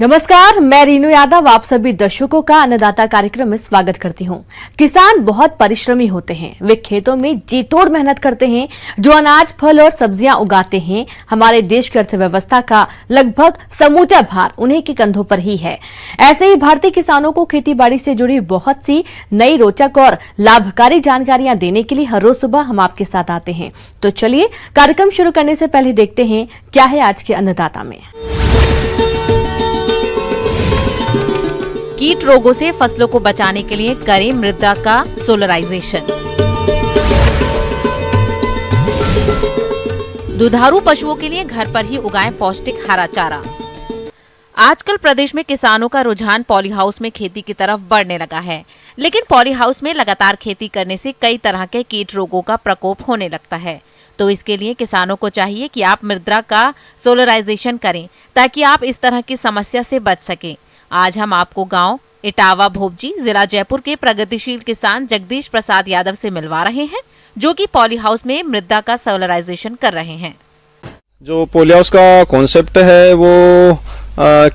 नमस्कार, मैं रीनू यादव आप सभी दर्शकों का अन्नदाता कार्यक्रम में स्वागत करती हूं। किसान बहुत परिश्रमी होते हैं। वे खेतों में जी तोड़ मेहनत करते हैं। जो अनाज, फल और सब्जियां उगाते हैं, हमारे देश की अर्थव्यवस्था का लगभग समूचा भार उन्हीं के कंधों पर ही है। ऐसे ही भारतीय किसानों को खेती बाड़ी से जुड़ी बहुत सी नई, रोचक और लाभकारी जानकारियां देने के लिए हर रोज सुबह हम आपके साथ आते हैं। तो चलिए कार्यक्रम शुरू करने से पहले देखते हैं क्या है आज के अन्नदाता में। कीट रोगों से फसलों को बचाने के लिए करें मृदा का सोलराइजेशन। दुधारू पशुओं के लिए घर पर ही उगाएं पौष्टिक हरा चारा। आजकल प्रदेश में किसानों का रुझान पॉली हाउस में खेती की तरफ बढ़ने लगा है, लेकिन पॉली हाउस में लगातार खेती करने से कई तरह के कीट रोगों का प्रकोप होने लगता है। तो इसके लिए किसानों को चाहिए कि आप मृदा का सोलराइजेशन करें ताकि आप इस तरह की समस्या से बच सकें। आज हम आपको गांव इटावा भोपजी, जिला जयपुर के प्रगतिशील किसान जगदीश प्रसाद यादव से मिलवा रहे हैं, जो कि पॉली हाउस में मृदा का सोलराइजेशन कर रहे हैं। जो पॉली हाउस का कॉन्सेप्ट है वो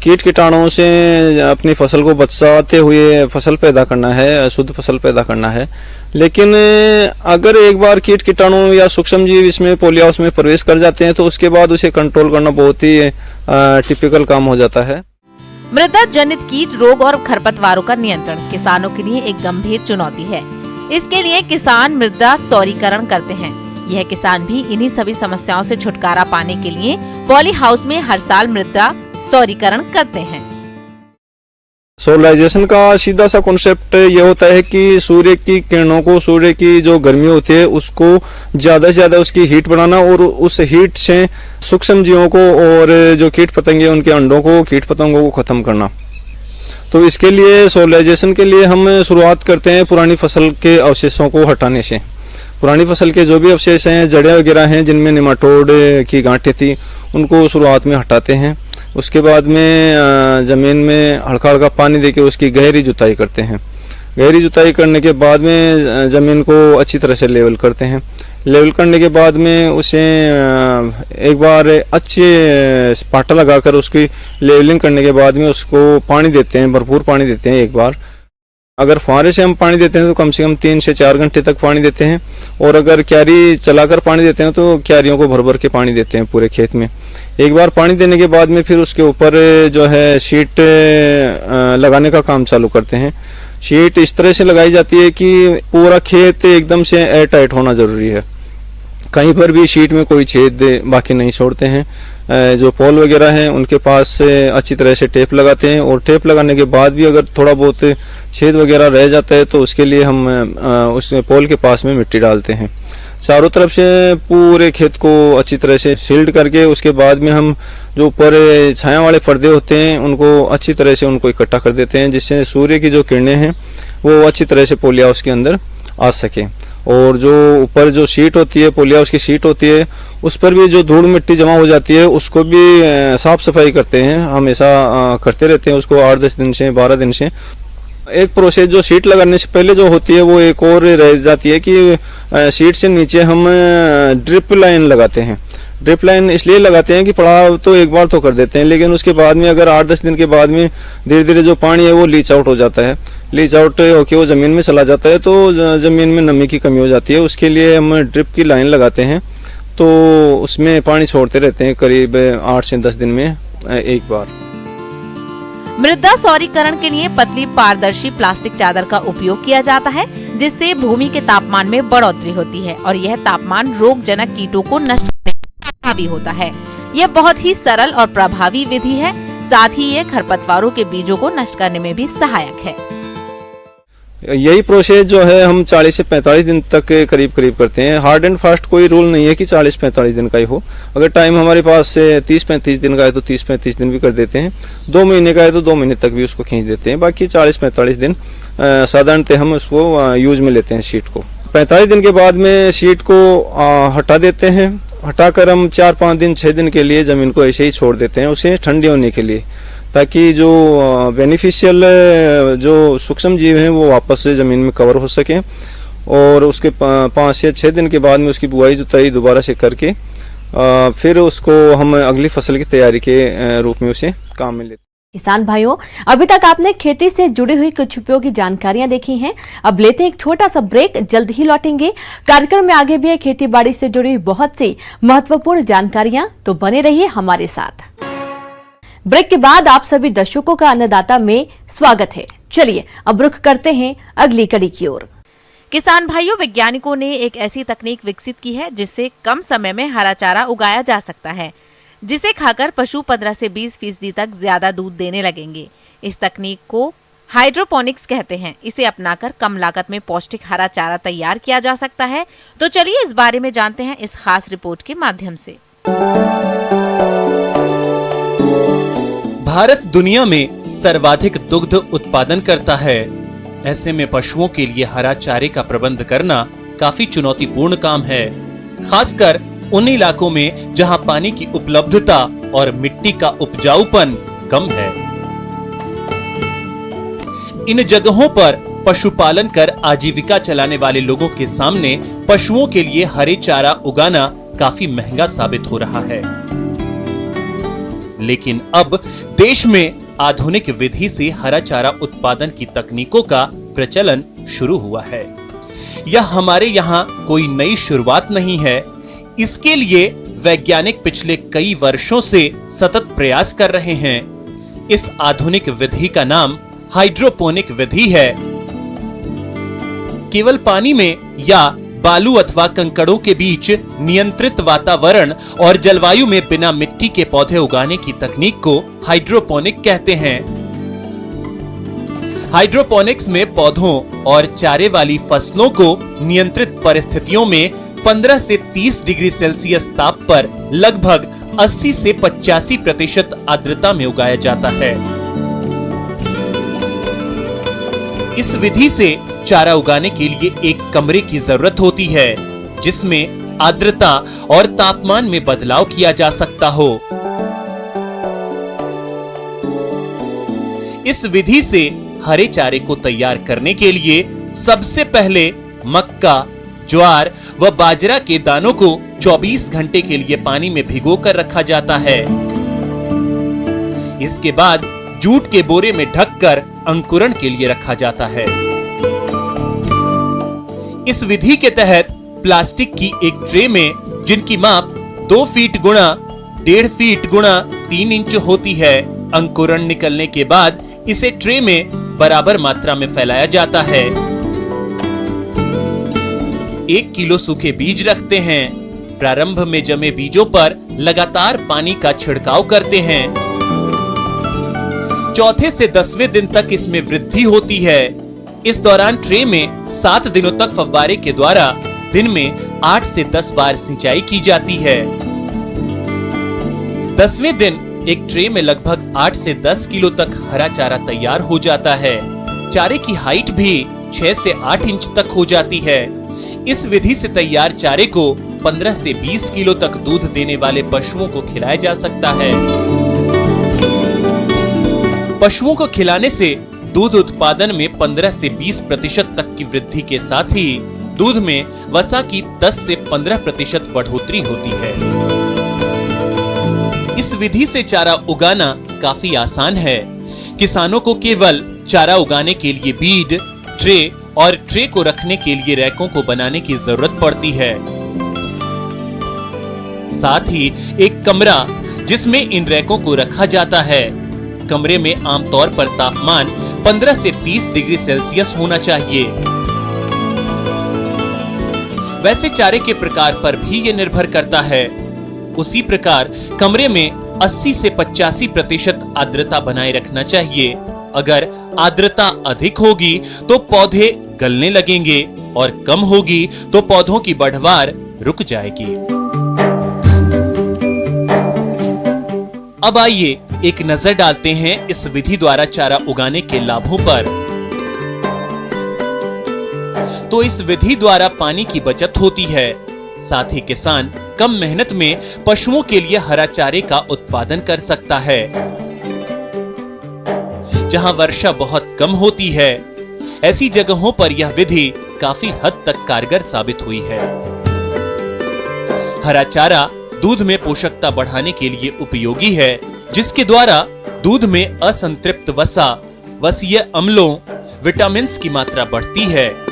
कीट कीटाणुओं से अपनी फसल को बचाते हुए फसल पैदा करना है, शुद्ध फसल पैदा करना है। लेकिन अगर एक बार कीट कीटाणु या सूक्ष्म जीव इसमें पॉली हाउस में प्रवेश कर जाते हैं तो उसके बाद उसे कंट्रोल करना बहुत ही टिपिकल काम हो जाता है। मृदा जनित कीट रोग और खरपतवारों का नियंत्रण किसानों के लिए एक गंभीर चुनौती है। इसके लिए किसान मृदा सौरीकरण करते हैं। यह किसान भी इन्हीं सभी समस्याओं से छुटकारा पाने के लिए पॉली हाउस में हर साल मृदा सौरीकरण करते हैं। सोलराइजेशन का सीधा सा कॉन्सेप्ट ये होता है कि सूर्य की किरणों को, सूर्य की जो गर्मी होती है उसको ज्यादा से ज्यादा उसकी हीट बनाना और उस हीट से सूक्ष्म जीवों को और जो कीट पतंगे उनके अंडों को, कीट पतंगों को खत्म करना। तो इसके लिए सोलराइजेशन के लिए हम शुरुआत करते हैं पुरानी फसल के अवशेषों को हटाने से। पुरानी फसल के जो भी अवशेष हैं, जड़ें वगैरह हैं जिनमें निमाटोड की गांठें थी, उनको शुरुआत में हटाते हैं। उसके बाद में जमीन में हल्का हल्का पानी देके उसकी गहरी जुताई करते हैं। गहरी जुताई करने के बाद में जमीन को अच्छी तरह से लेवल करते हैं। लेवल करने के बाद में उसे एक बार अच्छे पाटा लगाकर उसकी लेवलिंग करने के बाद में उसको पानी देते हैं, भरपूर पानी देते हैं। एक बार अगर फुहारे से हम पानी देते हैं तो कम से कम 3 से 4 घंटे तक पानी देते हैं, और अगर क्यारी चलाकर पानी देते हैं तो क्यारियों को भर भर के पानी देते हैं पूरे खेत में। एक बार पानी देने के बाद में फिर उसके ऊपर जो है शीट लगाने का काम चालू करते हैं। शीट इस तरह से लगाई जाती है कि पूरा खेत एकदम से एयर टाइट होना जरूरी है। कहीं पर भी शीट में कोई छेद बाकी नहीं छोड़ते हैं। जो पोल वगैरह हैं उनके पास अच्छी तरह से टेप लगाते हैं, और टेप लगाने के बाद भी अगर थोड़ा बहुत छेद वगैरह रह जाता है तो उसके लिए हम उस पोल के पास में मिट्टी डालते हैं। चारों तरफ से पूरे खेत को अच्छी तरह से सील्ड करके उसके बाद में हम जो ऊपर छाया वाले पर्दे होते हैं उनको अच्छी तरह से उनको इकट्ठा कर देते हैं, जिससे सूर्य की जो किरणें हैं वो अच्छी तरह से पॉली हाउस के अंदर आ सके। और जो ऊपर जो शीट होती है, पॉली हाउस की शीट होती है, उस पर भी जो धूल मिट्टी जमा हो जाती है उसको भी साफ सफाई करते हैं, हमेशा करते रहते हैं उसको 8-10 दिन से 12 दिन से। एक प्रोसेस जो शीट लगाने से पहले जो होती है वो एक और रह जाती है कि शीट से नीचे हम ड्रिप लाइन लगाते हैं। ड्रिप लाइन इसलिए लगाते हैं कि पड़ाव तो एक बार तो कर देते हैं, लेकिन उसके बाद में अगर 8-10 दिन के बाद में धीरे धीरे जो पानी है वो लीच आउट हो जाता है। लीच आउट होकर वो जमीन में चला जाता है तो जमीन में नमी की कमी हो जाती है। उसके लिए हम ड्रिप की लाइन लगाते हैं, तो उसमें पानी छोड़ते रहते हैं करीब 8 से 10 दिन में एक बार। मृदा सौरीकरण के लिए पतली पारदर्शी प्लास्टिक चादर का उपयोग किया जाता है, जिससे भूमि के तापमान में बढ़ोतरी होती है और यह तापमान रोगजनक कीटों को नष्ट करने में प्रभावी होता है। यह बहुत ही सरल और प्रभावी विधि है। साथ ही यह खरपतवारों के बीजों को नष्ट करने में भी सहायक है। यही प्रोसेस जो है हम 40 से 45 दिन तक करीब करते हैं। हार्ड एंड फास्ट कोई रूल नहीं है कि 40-45 दिन का ही हो। अगर टाइम हमारे पास से 30-35 दिन का है तो 30-35 दिन भी कर देते हैं। 2 महीने का है तो 2 महीने तक भी उसको खींच देते हैं। बाकी 40-45 दिन साधारणतः हम उसको यूज में लेते हैं शीट को। 45 दिन के बाद में शीट को हटा देते हैं। हटाकर हम 4-5 दिन 6 दिन के लिए जमीन को ऐसे ही छोड़ देते हैं, उसे ठंडी होने के लिए, ताकि जो बेनिफिशियल जो सूक्ष्म जीव हैं वो वापस से जमीन में कवर हो सकें। और उसके 5 से 6 दिन के बाद में उसकी बुआई जुताई दोबारा से करके फिर उसको हम अगली फसल की तैयारी के रूप में उसे काम में लेते हैं। किसान भाइयों, अभी तक आपने खेती से जुड़ी हुई कुछ उपयोगी जानकारियां देखी हैं। अब लेते हैं एक छोटा सा ब्रेक, जल्द ही लौटेंगे। कार्यक्रम में आगे भी है खेती बाड़ी से जुड़ी हुई बहुत सी महत्वपूर्ण जानकारियां, तो बने रहिए हमारे साथ। ब्रेक के बाद आप सभी दर्शकों का अन्नदाता में स्वागत है। चलिए अब रुख करते हैं अगली कड़ी की ओर। किसान भाइयों, वैज्ञानिकों ने एक ऐसी तकनीक विकसित की है जिससे कम समय में हरा चारा उगाया जा सकता है, जिसे खाकर पशु 15 से 20% तक ज्यादा दूध देने लगेंगे। इस तकनीक को हाइड्रोपोनिक्स कहते हैं। इसे अपनाकर कम लागत में पौष्टिक हरा चारा तैयार किया जा सकता है। तो चलिए इस बारे में जानते हैं इस खास रिपोर्ट के माध्यम से। भारत दुनिया में सर्वाधिक दुग्ध उत्पादन करता है। ऐसे में पशुओं के लिए हरा चारे का प्रबंध करना काफी चुनौतीपूर्ण काम है, खासकर उन इलाकों में जहां पानी की उपलब्धता और मिट्टी का उपजाऊपन कम है। इन जगहों पर पशुपालन कर आजीविका चलाने वाले लोगों के सामने पशुओं के लिए हरे चारा उगाना काफी महंगा साबित हो रहा है। लेकिन अब देश में आधुनिक विधि से हरा चारा उत्पादन की तकनीकों का प्रचलन शुरू हुआ है। यह हमारे यहाँ कोई नई शुरुआत नहीं है। इसके लिए वैज्ञानिक पिछले कई वर्षों से सतत प्रयास कर रहे हैं। इस आधुनिक विधि का नाम हाइड्रोपोनिक विधि है। केवल पानी में या बालू अथवा कंकड़ों के बीच नियंत्रित वातावरण और जलवायु में बिना मिट्टी के पौधे उगाने की तकनीक को हाइड्रोपोनिक कहते हैं। हाइड्रोपोनिक्स में पौधों और चारे वाली फसलों को नियंत्रित परिस्थितियों में 15 से 30 डिग्री सेल्सियस ताप पर लगभग 80 से 85% आर्द्रता में उगाया जाता है। इस विधि से चारा उगाने के लिए एक कमरे की जरूरत होती है, जिसमें आर्द्रता और तापमान में बदलाव किया जा सकता हो। इस विधि से हरे चारे को तैयार करने के लिए सबसे पहले मक्का, ज्वार व बाजरा के दानों को 24 घंटे के लिए पानी में भिगो कर रखा जाता है। इसके बाद जूट के बोरे में ढककर अंकुरण के लिए रखा जाता है। इस विधि के तहत प्लास्टिक की एक ट्रे में, जिनकी माप 2 फीट गुणा 1.5 फीट गुणा 3 इंच होती है, अंकुरण निकलने के बाद इसे ट्रे में बराबर मात्रा में फैलाया जाता है। 1 किलो सूखे बीज रखते हैं। प्रारंभ में जमे बीजों पर लगातार पानी का छिड़काव करते हैं। चौथे से 10वें दिन तक इसमें वृद्धि होती है। इस दौरान ट्रे में 7 दिनों तक फव्वारे के द्वारा दिन में 8 से 10 बार सिंचाई की जाती है। 10वें दिन एक ट्रे में लगभग 8 से 10 किलो तक हरा चारा तैयार हो जाता है। चारे की हाइट भी 6 से 8 इंच तक हो जाती है। इस विधि से तैयार चारे को 15 से 20 किलो तक दूध देने वाले पशुओं को खिलाया जा सकता है। पशुओं को खिलाने से दूध उत्पादन में 15 से 20% तक की वृद्धि के साथ ही दूध में वसा की 10 से 15% बढ़ोतरी होती है। इस विधि से चारा उगाना काफी आसान है। किसानों को केवल चारा उगाने के लिए बीज, ट्रे और ट्रे को रखने के लिए रैकों को बनाने की जरूरत पड़ती है। साथ ही एक कमरा जिसमें इन रैकों को रखा जाता है। कमरे में आमतौर पर तापमान 15 से 30 डिग्री सेल्सियस होना चाहिए। वैसे चारे के प्रकार पर भी ये निर्भर करता है। उसी प्रकार कमरे में 80 से 85% आर्द्रता बनाए रखना चाहिए। अगर आर्द्रता अधिक होगी तो पौधे गलने लगेंगे और कम होगी तो पौधों की बढ़वार रुक जाएगी। अब आइए एक नजर डालते हैं इस विधि द्वारा चारा उगाने के लाभों पर। तो इस विधि द्वारा पानी की बचत होती है। साथ ही किसान कम मेहनत में पशुओं के लिए हरा चारे का उत्पादन कर सकता है। जहां वर्षा बहुत कम होती है, ऐसी जगहों पर यह विधि काफी हद तक कारगर साबित हुई है। हरा चारा दूध में पोषकता बढ़ाने के लिए उपयोगी है, जिसके द्वारा दूध में असंतृप्त वसा, वसीय अम्लों, विटामिन की मात्रा बढ़ती है।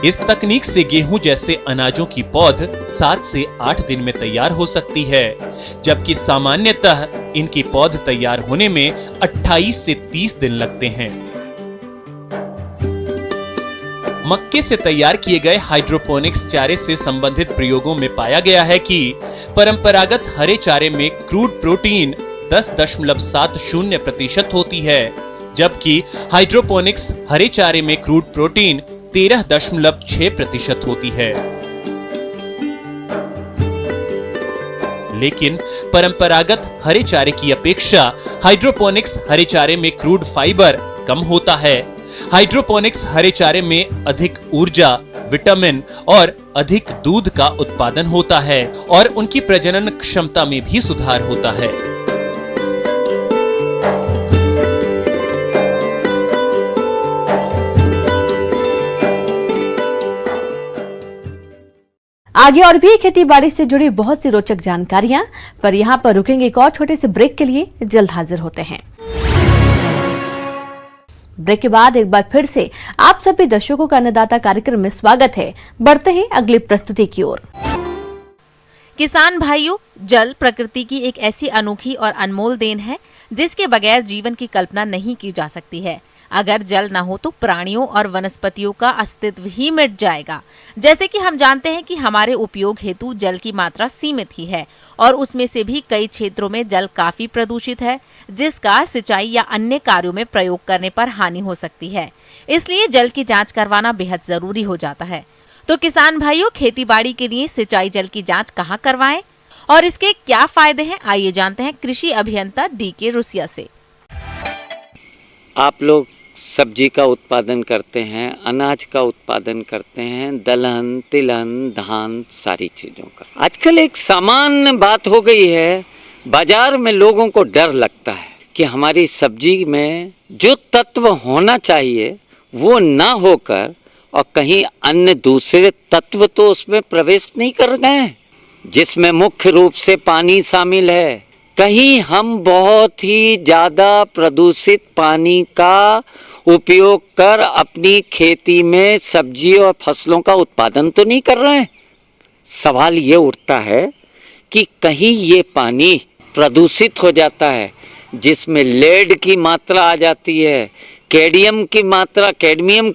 इस तकनीक से गेहूं जैसे अनाजों की पौध 7 से 8 दिन में तैयार हो सकती है, जबकि सामान्यतः इनकी पौध तैयार होने में 28 से 30 दिन लगते हैं। मक्के से तैयार किए गए हाइड्रोपोनिक्स चारे से संबंधित प्रयोगों में पाया गया है कि परंपरागत हरे चारे में क्रूड प्रोटीन 10.70% होती है, जबकि हाइड्रोपोनिक्स हरे चारे में क्रूड प्रोटीन 13.6% होती है। लेकिन परंपरागत हरे चारे की अपेक्षा हाइड्रोपोनिक्स हरे चारे में क्रूड फाइबर कम होता है। हाइड्रोपोनिक्स हरे चारे में अधिक ऊर्जा, विटामिन और अधिक दूध का उत्पादन होता है और उनकी प्रजनन क्षमता में भी सुधार होता है। आगे और भी खेती बाड़ी से जुड़ी बहुत सी रोचक जानकारियां, पर यहां पर रुकेंगे एक और छोटे से ब्रेक के लिए। जल्द हाजिर होते हैं। ब्रेक के बाद एक बार फिर से आप सभी दर्शकों का अन्नदाता कार्यक्रम में स्वागत है। बढ़ते हैं अगली प्रस्तुति की ओर। किसान भाइयों, जल प्रकृति की एक ऐसी अनोखी और अनमोल देन है जिसके बगैर जीवन की कल्पना नहीं की जा सकती है। अगर जल न हो तो प्राणियों और वनस्पतियों का अस्तित्व ही मिट जाएगा। जैसे कि हम जानते हैं कि हमारे उपयोग हेतु जल की मात्रा सीमित ही है और उसमें से भी कई क्षेत्रों में जल काफी प्रदूषित है, जिसका सिंचाई या अन्य कार्यों में प्रयोग करने पर हानि हो सकती है। इसलिए जल की जांच करवाना बेहद जरूरी हो जाता है। तो किसान भाइयों, खेतीबाड़ी के लिए सिंचाई जल की जांच कहाँ करवाएं और इसके क्या फायदे हैं, आइए जानते हैं कृषि अभियंता DK रुसिया से। आप लोग सब्जी का उत्पादन करते हैं, अनाज का उत्पादन करते हैं, दलहन, तिलहन, धान, सारी चीज़ों का। आजकल एक सामान्य बात हो गई है, बाजार में लोगों को डर लगता है कि हमारी सब्जी में जो तत्व होना चाहिए वो ना होकर और कहीं अन्य दूसरे तत्व तो उसमें प्रवेश नहीं कर गए, जिसमें मुख्य रूप से पानी शामिल है। कहीं हम बहुत ही ज़्यादा प्रदूषित पानी का उपयोग कर अपनी खेती में सब्जी और फसलों का उत्पादन तो नहीं कर रहे हैं। सवाल ये उठता है कि कहीं ये पानी प्रदूषित हो जाता है, जिसमें लेड की मात्रा आ जाती है, कैडमियम की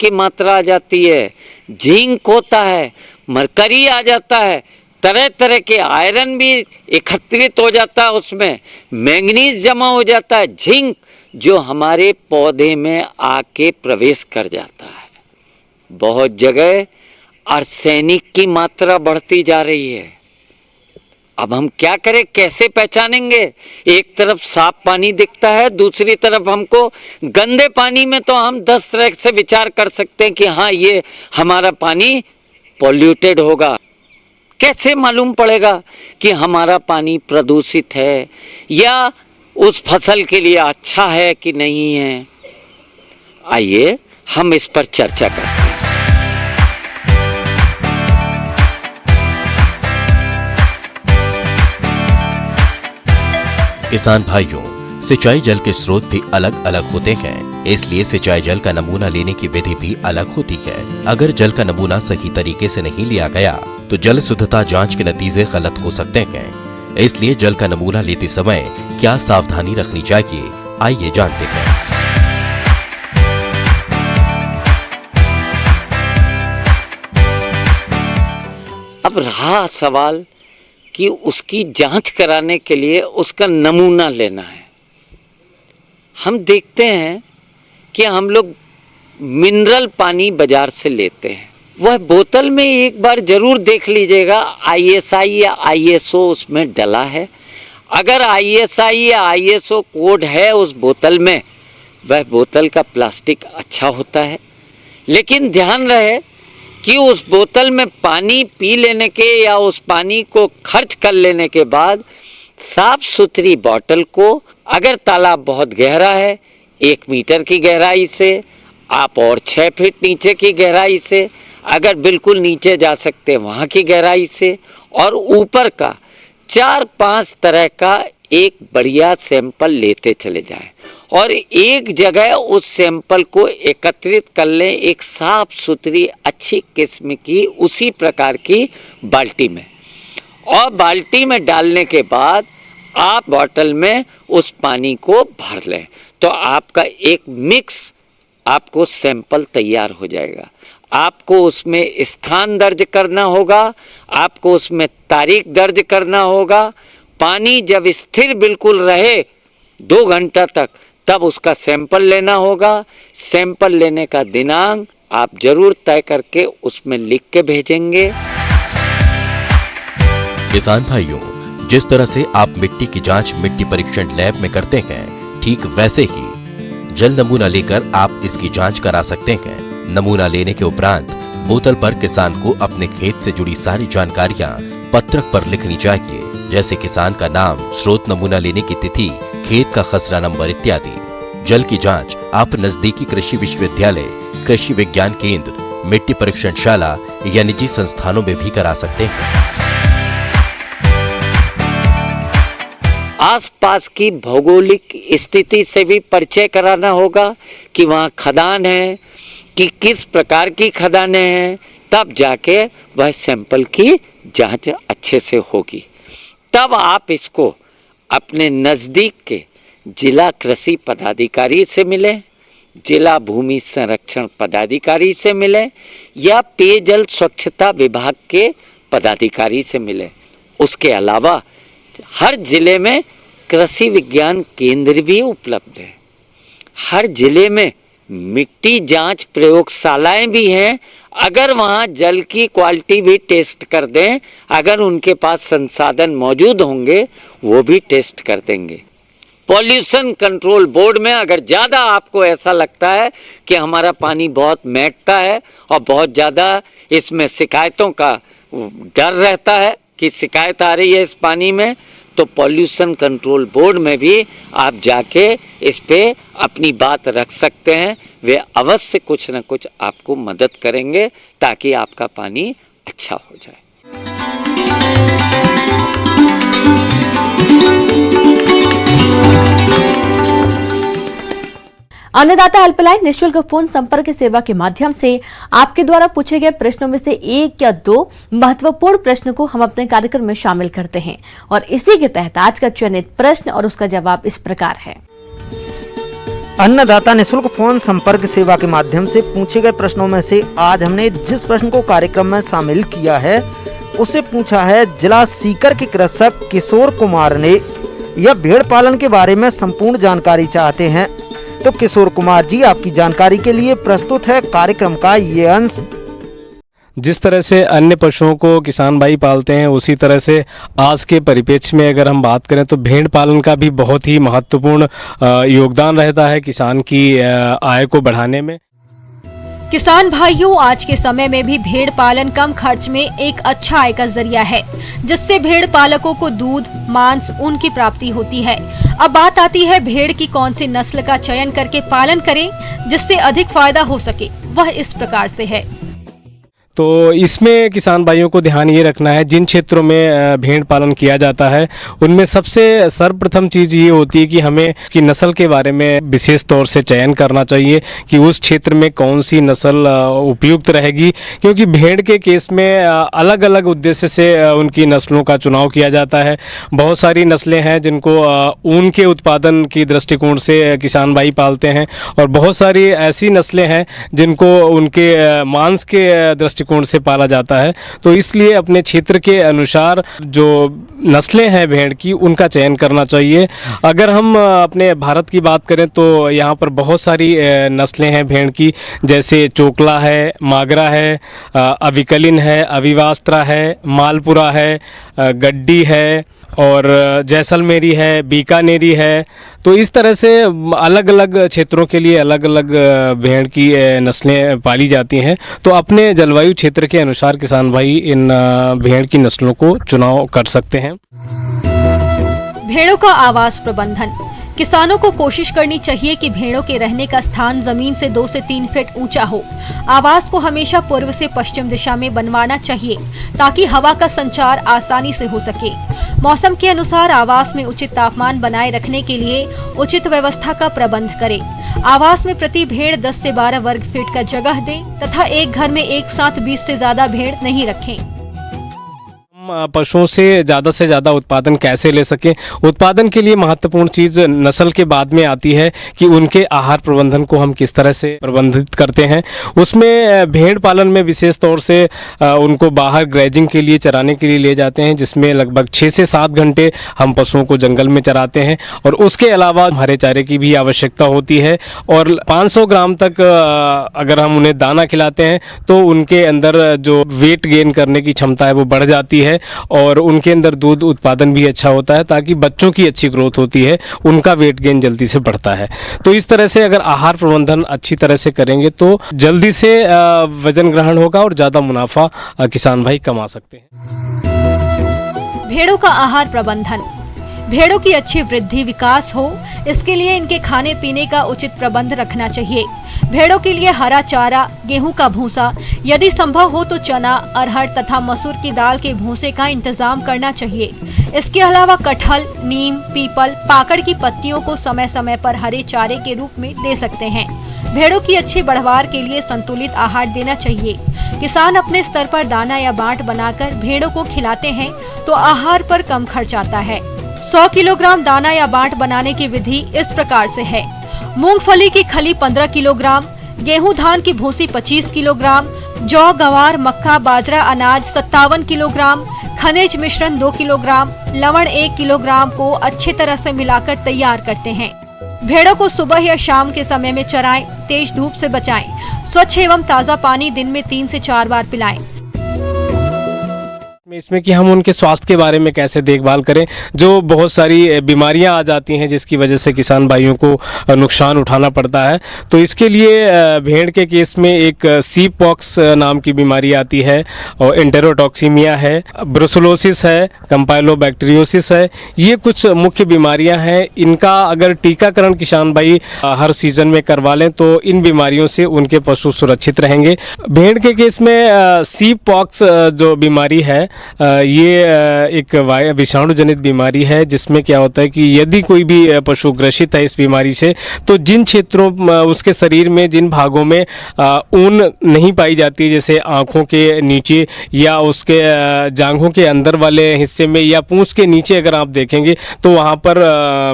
मात्रा आ जाती है, जिंक होता है, मरकरी आ जाता है, तरह तरह के आयरन भी एकत्रित हो जाता है, उसमें मैंगनीज जमा हो जाता है, जिंक जो हमारे पौधे में आके प्रवेश कर जाता है। बहुत जगह आर्सेनिक की मात्रा बढ़ती जा रही है। अब हम क्या करें, कैसे पहचानेंगे? एक तरफ साफ पानी दिखता है, दूसरी तरफ हमको गंदे पानी में तो हम 10 तरह से विचार कर सकते हैं कि हाँ ये हमारा पानी पॉल्यूटेड होगा। कैसे मालूम पड़ेगा कि हमारा पानी प्रदूषित है या उस फसल के लिए अच्छा है कि नहीं है? आइए हम इस पर चर्चा करें। किसान भाइयों, सिंचाई जल के स्रोत भी अलग अलग होते हैं, इसलिए सिंचाई जल का नमूना लेने की विधि भी अलग होती है। अगर जल का नमूना सही तरीके से नहीं लिया गया तो जल शुद्धता जांच के नतीजे गलत हो सकते हैं। इसलिए जल का नमूना लेते समय क्या सावधानी रखनी चाहिए, आइए जानते हैं। अब रहा सवाल कि उसकी जांच कराने के लिए उसका नमूना लेना है। हम देखते हैं कि हम लोग मिनरल पानी बाजार से लेते हैं, वह बोतल में एक बार जरूर देख लीजिएगा ISI या ISO उसमें डला है। अगर ISI या ISO कोड है उस बोतल में, वह बोतल का प्लास्टिक अच्छा होता है। लेकिन ध्यान रहे कि उस बोतल में पानी पी लेने के या उस पानी को खर्च कर लेने के बाद साफ सुथरी बोतल को, अगर तालाब बहुत गहरा है 1 मीटर की गहराई से आप और 6 फीट नीचे की गहराई से, अगर बिल्कुल नीचे जा सकते वहाँ की गहराई से, और ऊपर का 4-5 तरह का एक बढ़िया सैंपल लेते चले जाएं और एक जगह उस सैंपल को एकत्रित कर लें, एक साफ सुथरी अच्छी किस्म की उसी प्रकार की बाल्टी में, और बाल्टी में डालने के बाद आप बॉटल में उस पानी को भर लें तो आपका एक मिक्स आपको सैंपल तैयार हो जाएगा। आपको उसमें स्थान दर्ज करना होगा, आपको उसमें तारीख दर्ज करना होगा। पानी जब स्थिर बिल्कुल रहे 2 घंटा तक, तब उसका सैंपल लेना होगा। सैंपल लेने का दिनांक आप जरूर तय करके उसमें लिख के भेजेंगे। किसान भाइयों, जिस तरह से आप मिट्टी की जांच मिट्टी परीक्षण लैब में करते हैं, ठीक वैसे ही जल नमूना लेकर आप इसकी जांच करा सकते हैं। नमूना लेने के उपरांत बोतल पर किसान को अपने खेत से जुड़ी सारी जानकारियां पत्रक पर लिखनी चाहिए, जैसे किसान का नाम, स्रोत नमूना लेने की तिथि, खेत का खसरा नंबर इत्यादि। जल की जांच आप नजदीकी कृषि विश्वविद्यालय, कृषि विज्ञान केंद्र, मिट्टी परीक्षणशाला या निजी संस्थानों में भी करा सकते हैं। आसपास की भौगोलिक स्थिति से भी परिचय कराना होगा कि वहाँ खदान है कि किस प्रकार की खदानें हैं, तब जाके वह सैंपल की जांच अच्छे से होगी। तब आप इसको अपने नज़दीक के जिला कृषि पदाधिकारी से मिलें, जिला भूमि संरक्षण पदाधिकारी से मिलें या पेयजल स्वच्छता विभाग के पदाधिकारी से मिलें। उसके अलावा हर जिले में कृषि विज्ञान केंद्र भी उपलब्ध है। हर जिले में मिट्टी जांच प्रयोगशालाएं भी हैं। अगर वहाँ जल की क्वालिटी भी टेस्ट कर दें, अगर उनके पास संसाधन मौजूद होंगे, वो भी टेस्ट कर देंगे। पॉल्यूशन कंट्रोल बोर्ड में अगर ज़्यादा आपको ऐसा लगता है कि हमारा पानी बहुत महकता है और बहुत ज़्यादा इसमें शिकायतों का डर रहता है कि शिकायत आ रही है इस पानी में, तो पॉल्यूशन कंट्रोल बोर्ड में भी आप जाके इस पे अपनी बात रख सकते हैं। वे अवश्य कुछ न कुछ आपको मदद करेंगे ताकि आपका पानी अच्छा हो जाए। अन्नदाता हेल्पलाइन निःशुल्क फोन संपर्क सेवा के माध्यम से आपके द्वारा पूछे गए प्रश्नों में से 1 या 2 महत्वपूर्ण प्रश्न को हम अपने कार्यक्रम में शामिल करते हैं और इसी के तहत आज का चयनित प्रश्न और उसका जवाब इस प्रकार है। अन्नदाता निःशुल्क फोन संपर्क सेवा के माध्यम से पूछे गए प्रश्नों में से आज हमने जिस प्रश्न को कार्यक्रम में शामिल किया है उसे पूछा है जिला सीकर के कृषक किशोर कुमार ने। यह भेड़ पालन के बारे में संपूर्ण जानकारी चाहते हैं। तो किशोर कुमार जी, आपकी जानकारी के लिए प्रस्तुत है कार्यक्रम का ये अंश। जिस तरह से अन्य पशुओं को किसान भाई पालते हैं, उसी तरह से आज के परिप्रेक्ष्य में अगर हम बात करें तो भेड़ पालन का भी बहुत ही महत्वपूर्ण योगदान रहता है किसान की आय को बढ़ाने में। किसान भाइयों, आज के समय में भी भेड़ पालन कम खर्च में एक अच्छा आय का जरिया है, जिससे भेड़ पालकों को दूध, मांस, ऊन की प्राप्ति होती है। अब बात आती है भेड़ की कौन सी नस्ल का चयन करके पालन करें जिससे अधिक फायदा हो सके। वह इस प्रकार से है। तो इसमें किसान भाइयों को ध्यान ये रखना है, जिन क्षेत्रों में भेड़ पालन किया जाता है उनमें सबसे सर्वप्रथम चीज़ ये होती है कि हमें की नस्ल के बारे में विशेष तौर से चयन करना चाहिए कि उस क्षेत्र में कौन सी नस्ल उपयुक्त रहेगी, क्योंकि भेड़ के केस में अलग अलग उद्देश्य से उनकी नस्लों का चुनाव किया जाता है। बहुत सारी नस्लें हैं जिनको ऊन के उत्पादन की दृष्टिकोण से किसान भाई पालते हैं और बहुत सारी ऐसी नस्लें हैं जिनको उनके मांस के दृष्टिकोण से पाला जाता है। तो इसलिए अपने क्षेत्र के अनुसार जो नस्लें हैं भेड़ की, उनका चयन करना चाहिए। अगर हम अपने भारत की बात करें तो यहाँ पर बहुत सारी नस्लें हैं भेड़ की, जैसे चोकला है, मागरा है, अविकलिन है, अविवास्त्रा है, मालपुरा है, गड्डी है और जैसलमेरी है, बीकानेरी है। तो इस तरह से अलग अलग क्षेत्रों के लिए अलग अलग भेड़ की नस्लें पाली जाती हैं। तो अपने जलवायु क्षेत्र के अनुसार किसान भाई इन भेड़ की नस्लों को चुनाव कर सकते हैं। भेड़ों का आवास प्रबंधन। किसानों को कोशिश करनी चाहिए कि भेड़ों के रहने का स्थान जमीन से 2 से 3 फीट ऊंचा हो। आवास को हमेशा पूर्व से पश्चिम दिशा में बनवाना चाहिए ताकि हवा का संचार आसानी से हो सके। मौसम के अनुसार आवास में उचित तापमान बनाए रखने के लिए उचित व्यवस्था का प्रबंध करें। आवास में प्रति भेड़ 10 से 12 वर्ग फीट का जगह दें तथा एक घर में एक साथ 20 से ज्यादा भेड़ नहीं रखें। पशुओं से ज़्यादा उत्पादन कैसे ले सकें, उत्पादन के लिए महत्वपूर्ण चीज़ नस्ल के बाद में आती है कि उनके आहार प्रबंधन को हम किस तरह से प्रबंधित करते हैं। उसमें भेड़ पालन में विशेष तौर से उनको बाहर ग्रेजिंग के लिए चराने के लिए ले जाते हैं, जिसमें लगभग 6 से 7 घंटे हम पशुओं को जंगल में चराते हैं और उसके अलावा हरे चारे की भी आवश्यकता होती है। और 500 ग्राम तक अगर हम उन्हें दाना खिलाते हैं तो उनके अंदर जो वेट गेन करने की क्षमता है वो बढ़ जाती है और उनके अंदर दूध उत्पादन भी अच्छा होता है, ताकि बच्चों की अच्छी ग्रोथ होती है, उनका वेट गेन जल्दी से बढ़ता है। तो इस तरह से अगर आहार प्रबंधन अच्छी तरह से करेंगे तो जल्दी से वजन ग्रहण होगा और ज़्यादा मुनाफा किसान भाई कमा सकते हैं। भेड़ों का आहार प्रबंधन। भेड़ों की अच्छी वृद्धि विकास हो, इसके लिए इनके खाने पीने का उचित प्रबंध रखना चाहिए। भेड़ों के लिए हरा चारा, गेहूं का भूसा, यदि संभव हो तो चना, अरहर तथा मसूर की दाल के भूसे का इंतजाम करना चाहिए। इसके अलावा कटहल, नीम, पीपल, पाकड़ की पत्तियों को समय समय पर हरे चारे के रूप में दे सकते हैं। भेड़ों की अच्छी बढ़वार के लिए संतुलित आहार देना चाहिए। किसान अपने स्तर पर दाना या बांट बनाकर भेड़ों को खिलाते हैं तो आहार पर कम खर्च आता है। 100 किलोग्राम दाना या बांट बनाने की विधि इस प्रकार से है। मूंगफली की खली 15 किलोग्राम, गेहूं धान की भूसी 25 किलोग्राम, जौ गंवार मक्का बाजरा अनाज 57 किलोग्राम, खनिज मिश्रण 2 किलोग्राम, लवण 1 किलोग्राम को अच्छी तरह से मिलाकर तैयार करते हैं। भेड़ों को सुबह या शाम के समय में चराएं, तेज धूप से बचाएं, स्वच्छ एवं ताज़ा पानी दिन में 3 से 4 बार पिलाएं। इसमें कि हम उनके स्वास्थ्य के बारे में कैसे देखभाल करें, जो बहुत सारी बीमारियां आ जाती हैं जिसकी वजह से किसान भाइयों को नुकसान उठाना पड़ता है। तो इसके लिए भेड़ के केस में एक सीप पॉक्स नाम की बीमारी आती है और एंटेरोटॉक्सीमिया है, ब्रुसेलोसिस है, कंपाइलोबैक्टीरियोसिस है। ये कुछ मुख्य बीमारियां हैं। इनका अगर टीकाकरण किसान भाई हर सीजन में करवा लें तो इन बीमारियों से उनके पशु सुरक्षित रहेंगे। भेड़ के केस में सीप पॉक्स जो बीमारी है ये एक विषाणु जनित बीमारी है, जिसमें क्या होता है कि यदि कोई भी पशु ग्रसित है इस बीमारी से तो जिन क्षेत्रों उसके शरीर में जिन भागों में ऊन नहीं पाई जाती, जैसे आँखों के नीचे या उसके जांघों के अंदर वाले हिस्से में या पूंछ के नीचे अगर आप देखेंगे तो वहाँ पर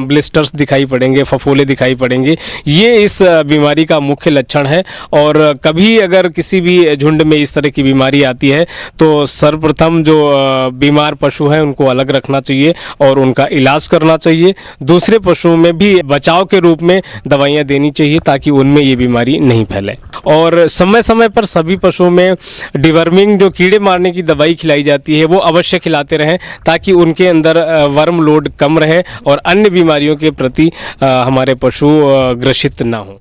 ब्लिस्टर्स दिखाई पड़ेंगे, फफोले दिखाई पड़ेंगे। ये इस बीमारी का मुख्य लक्षण है। और कभी अगर किसी भी झुंड में इस तरह की बीमारी आती है तो सर्वप्रथम जो बीमार पशु हैं उनको अलग रखना चाहिए और उनका इलाज करना चाहिए। दूसरे पशुओं में भी बचाव के रूप में दवाइयां देनी चाहिए ताकि उनमें ये बीमारी नहीं फैले। और समय समय पर सभी पशुओं में डिवर्मिंग जो कीड़े मारने की दवाई खिलाई जाती है वो अवश्य खिलाते रहें ताकि उनके अंदर वर्म लोड कम रहे और अन्य बीमारियों के प्रति हमारे पशु ग्रसित ना हो।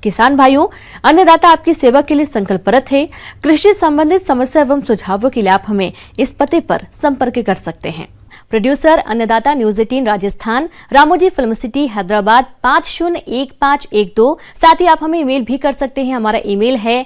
किसान भाइयों, अन्नदाता आपकी सेवा के लिए संकल्परत है। कृषि संबंधित समस्या एवं सुझावों के लिए आप हमें इस पते पर संपर्क कर सकते हैं। प्रोड्यूसर अन्नदाता news 18 Rajasthan, Ramoji film city Hyderabad 501512। साथ ही आप हमें ईमेल भी कर सकते हैं। हमारा ईमेल है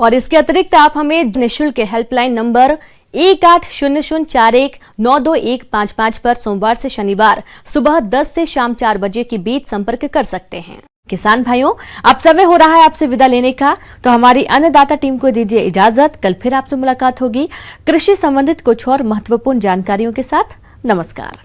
और इसके अतिरिक्त आप हमें निःशुल्क हेल्पलाइन नंबर 180041922155 पर सोमवार से शनिवार सुबह 10 से शाम 4 बजे के बीच संपर्क कर सकते हैं। किसान भाइयों, अब समय हो रहा है आपसे विदा लेने का, तो हमारी अन्नदाता टीम को दीजिए इजाजत। कल फिर आपसे मुलाकात होगी कृषि संबंधित कुछ और महत्वपूर्ण जानकारियों के साथ। नमस्कार।